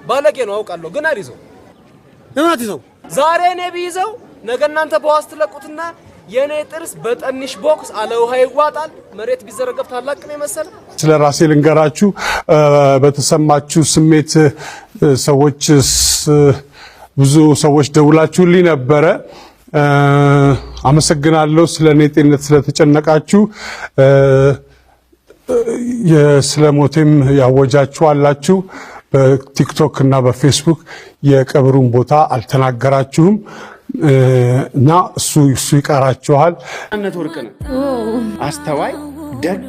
ባለጌ ነው አውቃለሁ ግን አሪዘው ለምን አትይዘው ዛሬ እኔ ቢይዘው ነገ እናንተ በዋስ ትለቁትና የኔ ጥርስ በጠንሽ ቦክስ አለ ውሃ ይዋጣል መሬት ቢዘረገፍ ታላቅ ነው መሰለ ስለ ራሴ ልንገራችሁ በተሰማችሁ ስሜት ሰዎች ብዙ ሰዎች ደውላችሁልኝ ነበረ አመሰግናለሁ ስለኔ ጤንነት ስለተጨነቃችሁ የስለሞቴም ያወጃችሁ አላችሁ በቲክቶክ እና በፌስቡክ የቀብሩን ቦታ አልተናገራችሁም እና እሱ ይቀራችኋል ነፃነት ወርቅነህ አስተዋይ ደግ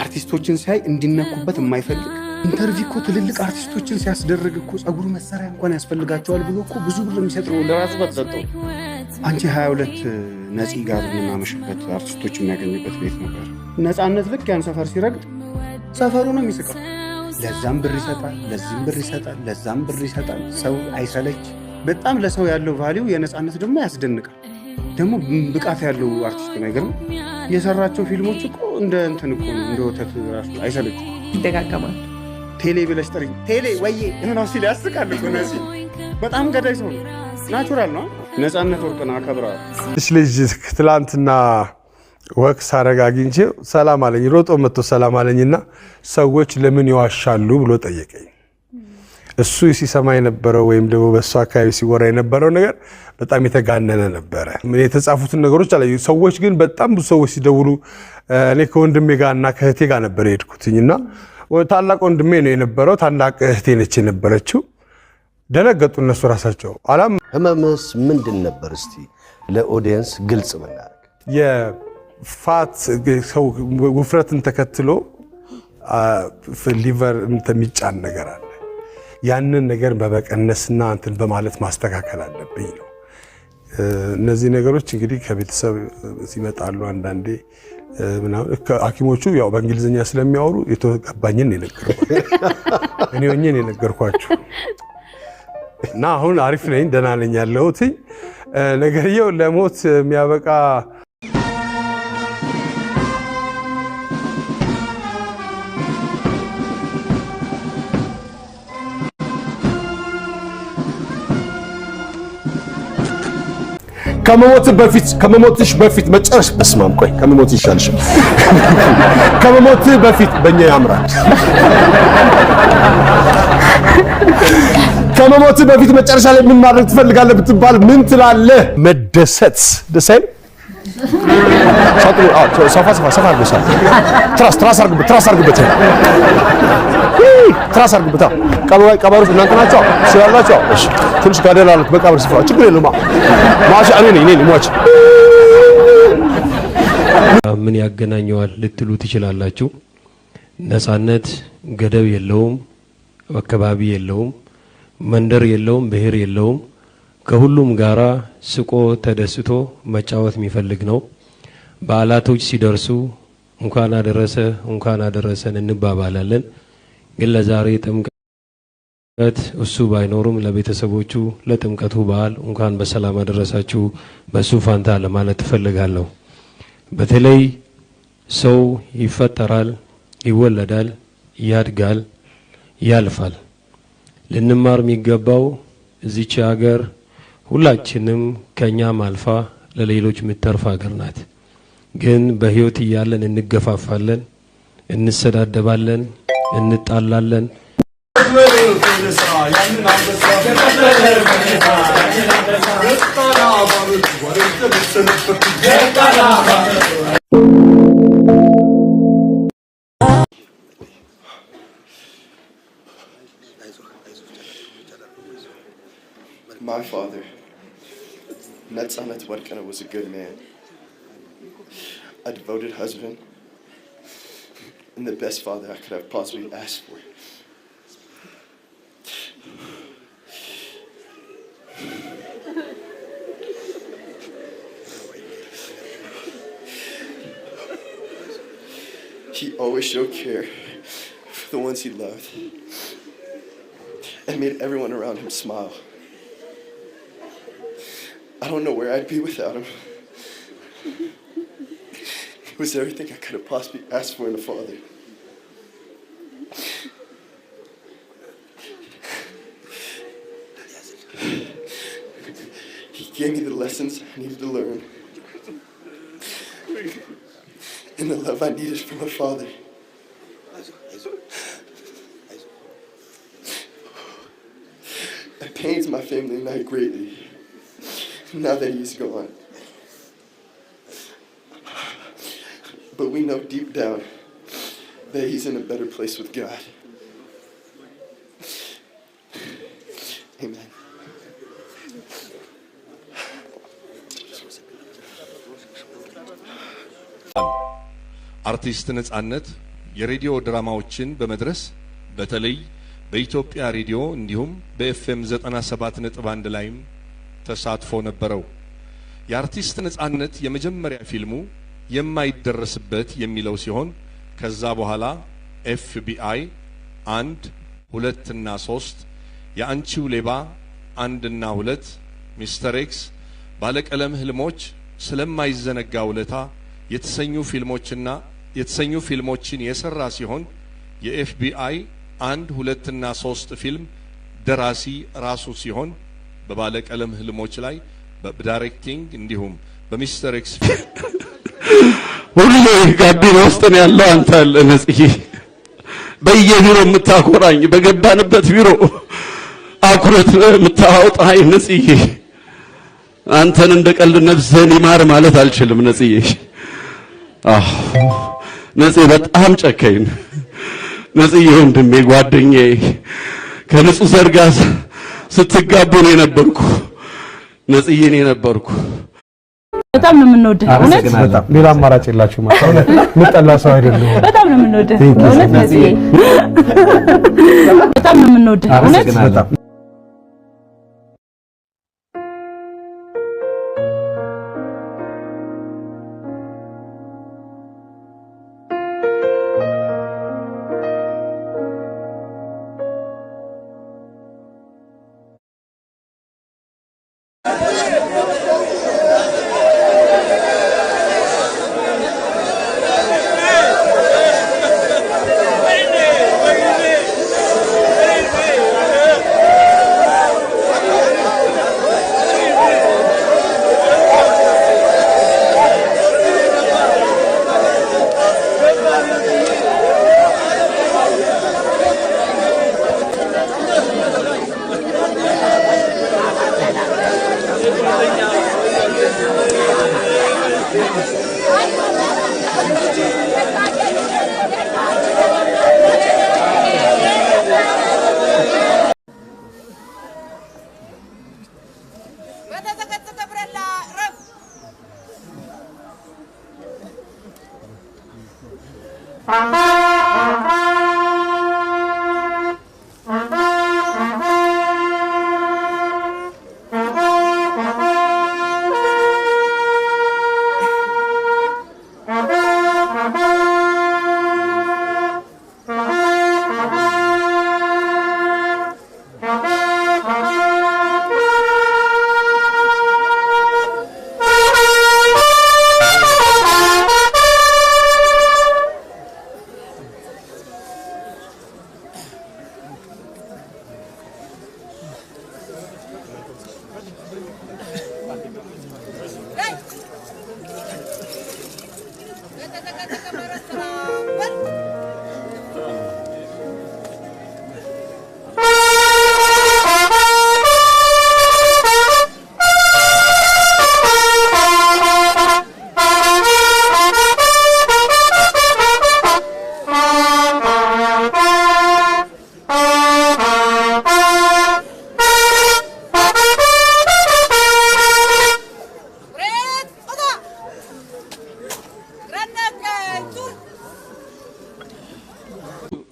አርቲስቶችን ሳይ እንዲነኩበት የማይፈልግ ኢንተርቪው እኮ ትልልቅ አርቲስቶችን ሲያስደርግ እኮ ጸጉሩ መሰሪያ እንኳን ያስፈልጋቸዋል ብሎ እኮ ብዙ ብር የሚሰጠው ለራሱ በተሰጠው አንቺ 22 ነፂ ጋር የምናመሽበት አርቲስቶች የሚያገኙበት ቤት ነበር ነፃነት ልክ ያን ሰፈር ሲረግጥ ሰፈሩ ነው የሚስቀው ለዛም ብር ይሰጣል ለዚህም ብር ይሰጣል ለዛም ብር ይሰጣል ሰው አይሰለች በጣም ለሰው ያለው ቫልዩ የነፃነት ደግሞ ያስደንቃል ደግሞ ብቃት ያለው አርቲስት ነው አይገርም የሰራቸው ፊልሞች እኮ እንደ እንትን እኮ ነው እንደ ወተት ራሱ አይሰለች ይደጋገማል ቴሌ ብለሽ ጥሪ ቴሌ ወዬ ነው ሲል ያስቃል እኮ ነፂ በጣም ገዳይ ሰው ናቹራል ነው ነፃነት ወርቅነህ አከብራለሁ እሺ ልጅ ትላንትና ወክ ሳረጋግንቼ ሰላም አለኝ ሮጦ መጥቶ ሰላም አለኝና ሰዎች ለምን ይዋሻሉ ብሎ ጠየቀኝ እሱ ሲሰማ የነበረው ወይም ደግሞ በሱ አካባቢ ሲወራ የነበረው ነገር በጣም የተጋነነ ነበር የተጻፉትን ነገሮች አለ ሰዎች ግን በጣም ብዙ ሰዎች ሲደውሉ እኔ ከወንድሜ ጋርና ከእህቴ ጋር ነበር የሄድኩትኝና ታላቅ ወንድሜ ነው የነበረው ታላቅ እህቴ ነች የነበረችው ደነገጡ እነሱ ራሳቸው አላም ህመምስ ምንድን ነበር እስቲ ለኦዲየንስ ግልጽ መናገር የፋት ሰው ውፍረትን ተከትሎ ሊቨር እንደሚጫን ነገር አለ ያንን ነገር በበቀነስና እንትን በማለት ማስተካከል አለብኝ ነው እነዚህ ነገሮች እንግዲህ ከቤተሰብ ሲመጣሉ አንዳንዴ ምናምን ሐኪሞቹ ያው በእንግሊዝኛ ስለሚያወሩ የተገባኝን የነገርኳቸው እኔ ሆኜ የነገርኳቸው እና አሁን አሪፍ ነኝ ደህና ነኝ ያለሁት ነገርየው ለሞት የሚያበቃ ከመሞትሽ በፊት መጨረሽ በስማም ቆይ ከመሞት ይሻልሽ ከመሞት በፊት በእኛ ያምራል ከመሞት በፊት መጨረሻ ላይ ምን ማድረግ ትፈልጋለህ ብትባል ምን ትላለህ መደሰት ደሳይ ሰፋ ትራስ አርግበት ቀበሮች እናንተ ናቸው ሲያላቸው እሺ ትንሽ ጋደል አሉት በቀብር ስፍራ ችግር የለውም ማሽ እኔ ነኝ ሟች ምን ያገናኘዋል ልትሉ ትችላላችሁ ነፃነት ገደብ የለውም አካባቢ የለውም መንደር የለውም ብሔር የለውም ከሁሉም ጋራ ስቆ ተደስቶ መጫወት የሚፈልግ ነው በዓላቶች ሲደርሱ እንኳን አደረሰን እንባባላለን ግን ለዛሬ ጥምቀት እሱ ባይኖርም ለቤተሰቦቹ ለጥምቀቱ በዓል እንኳን በሰላም አደረሳችሁ በሱ ፋንታ ለማለት ፈልጋለሁ በተለይ ሰው ይፈጠራል ይወለዳል ያድጋል ያልፋል ልንማር የሚገባው እዚች ሀገር ሁላችንም ከኛ ማልፋ ለሌሎች ምትተርፍ ሀገር ናት ግን በህይወት እያለን እንገፋፋለን እንሰዳደባለን እንጣላለን My father, Nፃነት ወርቅነህ, was a good man, a devoted husband, and the best father I could have possibly asked for. He always showed care for the ones he loved and made everyone around him smile. I don't know where I'd be without him. He was everything I could have possibly asked for in a father. gave me the lessons I needed to learn and the love I needed from a father. It pains my family and I greatly now that he's gone. But we know deep down that he's in a better place with God. Amen. አርቲስት ነጻነት የሬዲዮ ድራማዎችን በመድረስ በተለይ በኢትዮጵያ ሬዲዮ እንዲሁም በኤፍኤም 97.1 ላይም ተሳትፎ ነበረው። የአርቲስት ነጻነት የመጀመሪያ ፊልሙ የማይደረስበት የሚለው ሲሆን ከዛ በኋላ ኤፍቢአይ 1 2 እና 3 የአንቺው ሌባ 1 እና 2 ሚስተር ኤክስ ባለቀለም ህልሞች ስለማይዘነጋ ውለታ የተሰኙ ፊልሞችን የሰራ ሲሆን የኤፍቢአይ 1 2 እና 3 ፊልም ደራሲ ራሱ ሲሆን በባለቀለም ህልሞች ላይ በዳይሬክቲንግ እንዲሁም በሚስተር ኤክስ ሁሉ ጋቢና ውስጥ ነው ያለው። አንተ አለ ነጽዬ በየቢሮ የምታኮራኝ በገባንበት ቢሮ አኩረት የምታወጣኝ ነጽዬ አንተን እንደቀልድ ነፍስህን ይማር ማለት አልችልም ነጽዬ። ነጽ በጣም ጨከኝ ነጽዬ ወንድሜ ጓደኛዬ ከንጹህ ዘር ጋር ስትጋቡ ነው የነበርኩ ነጽዬ ነው የነበርኩ። በጣም ነው የምንወደው እውነት ሌላ አማራጭ የላችሁ ማለት ነው። ምጠላ ሰው አይደለም። በጣም ነው የምንወደው እውነት ነጽዬ በጣም ነው የምንወደው እውነት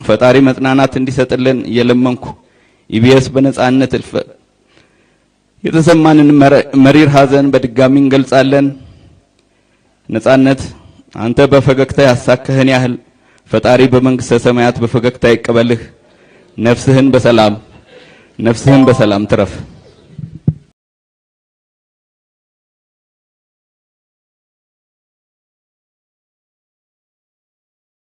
ፈጣሪ መጽናናት እንዲሰጥልን የለመንኩ ኢቢኤስ በነጻነት እልፈ የተሰማንን መሪር ሐዘን በድጋሚ እንገልጻለን። ነጻነት አንተ በፈገግታ ያሳከህን ያህል ፈጣሪ በመንግስተ ሰማያት በፈገግታ ይቀበልህ። ነፍስህን በሰላም ትረፍ።